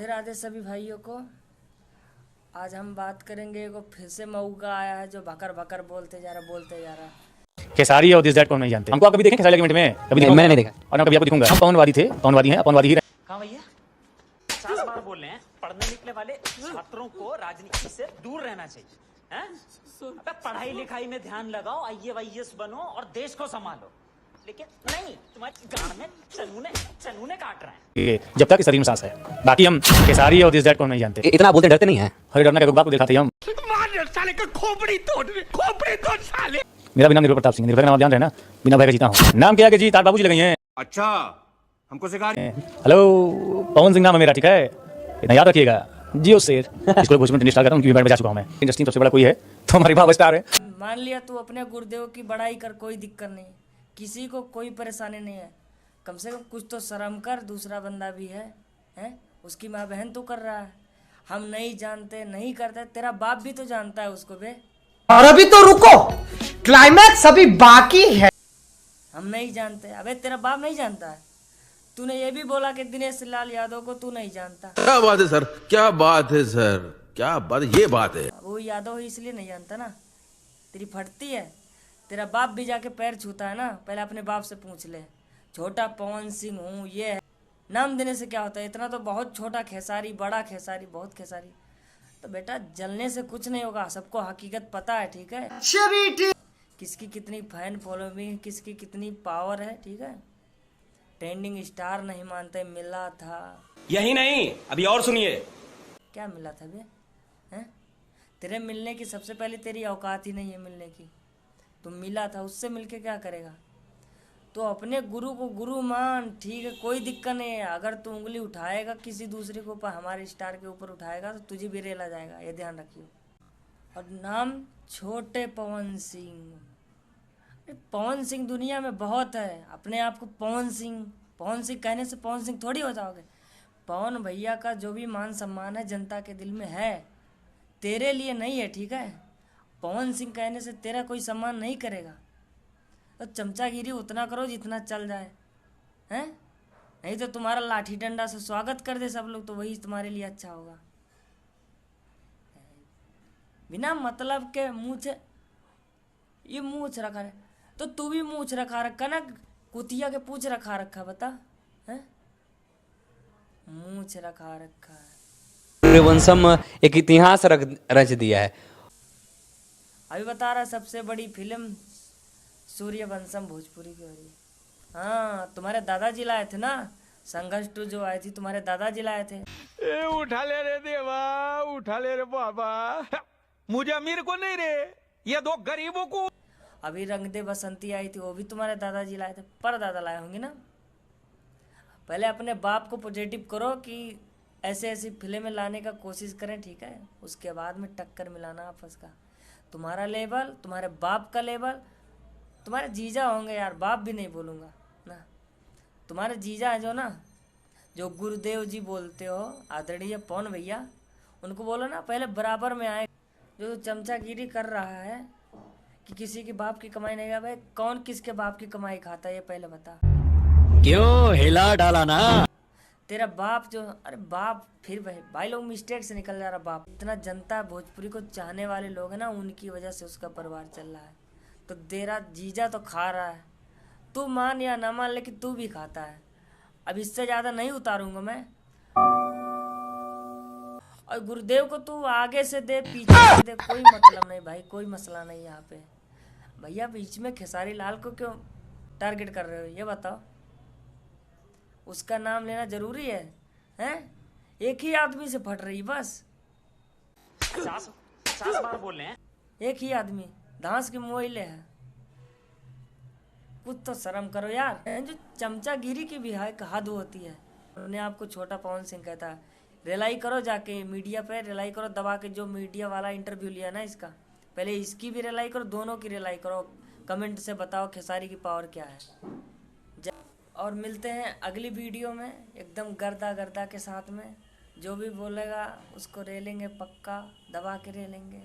राधे राधे सभी भाइयों को। आज हम बात करेंगे, एगो फिर से मऊका आया है जो भकर भकर बोलते जा रहा। खेसारी और दिस दैट कौन नहीं जानते। हमको आप कभी देखें खेसारी के इवेंट में? कभी मैंने नहीं देखा और ना कभी आपको दिखूंगा। हम पवनवादी थे, पवनवादी हैं, अपनवादी ही रहे। कहाँ भैया 50 बार बोल रहे हैं पढ़ने निकले वाले छात्रों को राजनीति से दूर रहना चाहिए हैं? अबे पढ़ाई लिखाई में ध्यान लगाओ, IAS बनो और देश को संभालो। लेकिन नहीं, तुम्हारे गांड में चनूने काट रहे हैं। ये जब तक शरीर में सांस है, बाकी हम खेसारी और दिस दैट कौन नहीं जानते। इतना बोलते डरते नहीं हैं। हरे डरना के बाप को दिखाते हम। साले का खोपड़ी तोड़ साले। मेरा भी नाम निर्भय प्रताप सिंह, निर्भय का नाम आप जान रहे हैं ना, बिना भय का जीता हूँ। नाम क्या है कि जी तार बाबूजी लगे हैं। अच्छा, हमको सिखा रहे हैं। हेलो, पवन सिंह नाम है मेरा, ठीक है, इतना याद रखिएगा। जियो शेर इसको भोजपुरी स्टार करता हूँ, उनकी इवेंट में जा चुका हूँ मैं। इंडस्ट्री में सबसे बड़ा कोई है तो हमारी बाबा स्टार है। मान लिया तू अपने गुरुदेव की बड़ाई कर, कोई दिक्कत नहीं, किसी को कोई परेशानी नहीं है। कम से कम कुछ तो शर्म कर, दूसरा बंदा भी है? उसकी माँ बहन तो कर रहा है। हम नहीं जानते, नहीं करते, तेरा बाप भी तो जानता है उसको बे। और अभी तो रुको, क्लाइमैक्स अभी बाकी है। हम नहीं जानते, अबे तेरा बाप नहीं जानता है। तूने ये भी बोला कि दिनेश लाल यादव को तू नहीं जानता। क्या बात है सर, क्या बात है सर, क्या बात, ये बात है। वो यादव ही इसलिए नहीं जानता ना, तेरी फटती है। तेरा बाप भी जाके पैर छूता है ना, पहले अपने बाप से पूछ ले। छोटा पवन सिंह हूँ, ये है नाम देने से क्या होता है? इतना तो बहुत छोटा खेसारी, बड़ा खेसारी, बहुत खेसारी। तो बेटा जलने से कुछ नहीं होगा, सबको हकीकत पता है, ठीक है? किसकी कितनी फैन फॉलोइंग, किसकी कितनी पावर है, ठीक है? ट्रेंडिंग स्टार नहीं मानते, मिला था। यही नहीं, अभी और सुनिए। क्या मिला था बे? हैं? तेरे मिलने की सबसे पहले तेरी औकात ही नहीं है मिलने की। तुम मिला था, उससे मिलके क्या करेगा? तो अपने गुरु को गुरु मान, ठीक है, कोई दिक्कत नहीं है। अगर तू उंगली उठाएगा किसी दूसरे के ऊपर, हमारे स्टार के ऊपर उठाएगा तो तुझे भी रेला जाएगा, ये ध्यान रखियो। और नाम छोटे पवन सिंह। पवन सिंह दुनिया में बहुत है, अपने आप को पवन सिंह कहने से पवन सिंह थोड़ी हो जाओगे। पवन भैया का जो भी मान सम्मान है जनता के दिल में है, तेरे लिए नहीं है, ठीक है? पवन सिंह कहने से तेरा कोई सम्मान नहीं करेगा। तो चमचागिरी उतना करो जितना चल जाए, हैं? नहीं तो तुम्हारा लाठी डंडा से स्वागत कर दे सब लोग, तो वही तुम्हारे लिए अच्छा होगा। बिना मतलब के मूछ, ये मूछ रखा है तो तू भी मूछ रखा ना, कुतिया के पूछ रखा, बता है? मूछ रखा है। सूर्यवंशम एक इतिहास रच दिया है। अभी बता रहा, सबसे बड़ी फिल्म सूर्यवंशम भोजपुरी की हो रही है। हाँ, तुम्हारे दादाजी लाए थे ना, संघर्ष 2 जो आई थी, तुम्हारे दादाजी लाए थे। उठा ले रे देवा, उठा ले रे बाबा, मुझे अमीर को नहीं रे, ये 2 गरीबों को। अभी रंग दे बसंती आई थी, वो भी तुम्हारे दादाजी लाए थे, पर दादा लाए होंगे ना। पहले अपने बाप को पॉजिटिव करो कि ऐसे ऐसी फिल्में लाने का कोशिश करें, ठीक है? उसके बाद में टक्कर मिलाना आपस का। तुम्हारा लेवल, तुम्हारे बाप का लेवल, तुम्हारे जीजा होंगे यार, बाप भी नहीं बोलूँगा ना। तुम्हारे जीजा है जो ना, जो गुरुदेव जी बोलते हो, आदरणीय पवन भैया, उनको बोलो ना पहले बराबर में आए। जो चमचागिरी कर रहा है कि किसी के बाप की कमाई नहीं, भाई कौन किसके बाप की कमाई खाता है ये पहले बता। क्यों हिला डाला ना? तेरा बाप जो, अरे बाप फिर भाई लोग मिस्टेक से निकल जा रहा बाप। इतना जनता भोजपुरी को चाहने वाले लोग हैं ना, उनकी वजह से उसका परिवार चल रहा है। तो तेरा जीजा तो खा रहा है, तू मान या ना मान, लेकिन तू भी खाता है। अब इससे ज़्यादा नहीं उतारूंगा मैं। और गुरुदेव को तू आगे से दे, पीछे से दे, कोई मतलब नहीं भाई, कोई मसला नहीं यहाँ पे। भैया बीच में खेसारी लाल को क्यों टारगेट कर रहे हो, ये बताओ? उसका नाम लेना जरूरी है, हैं? एक ही आदमी से फट रही बस। 50 बार बोल रहे हैं। एक ही आदमी धांस के मोइले है। कुछ तो शर्म करो यार। जो चमचागिरी की भी है हद होती है। उन्होंने आपको छोटा पवन सिंह कहता है। रिलाई करो जाके मीडिया पे, रिलाई करो दबा के। जो मीडिया वाला इंटरव्यू लिया ना इसका, पहले इसकी भी रिलाई करो, दोनों की रिलाई करो। कमेंट से बताओ खेसारी की पावर क्या है। और मिलते हैं अगली वीडियो में एकदम गर्दा के साथ में। जो भी बोलेगा उसको रेलेंगे, पक्का दबा के रेलेंगे।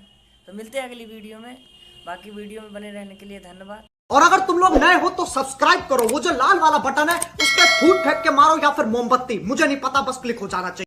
तो मिलते हैं अगली वीडियो में। बाकी वीडियो में बने रहने के लिए धन्यवाद। और अगर तुम लोग नए हो तो सब्सक्राइब करो, वो जो लाल वाला बटन है उस पर फूट फेंक के मारो या फिर मोमबत्ती, मुझे नहीं पता, बस क्लिक हो जाना चाहिए।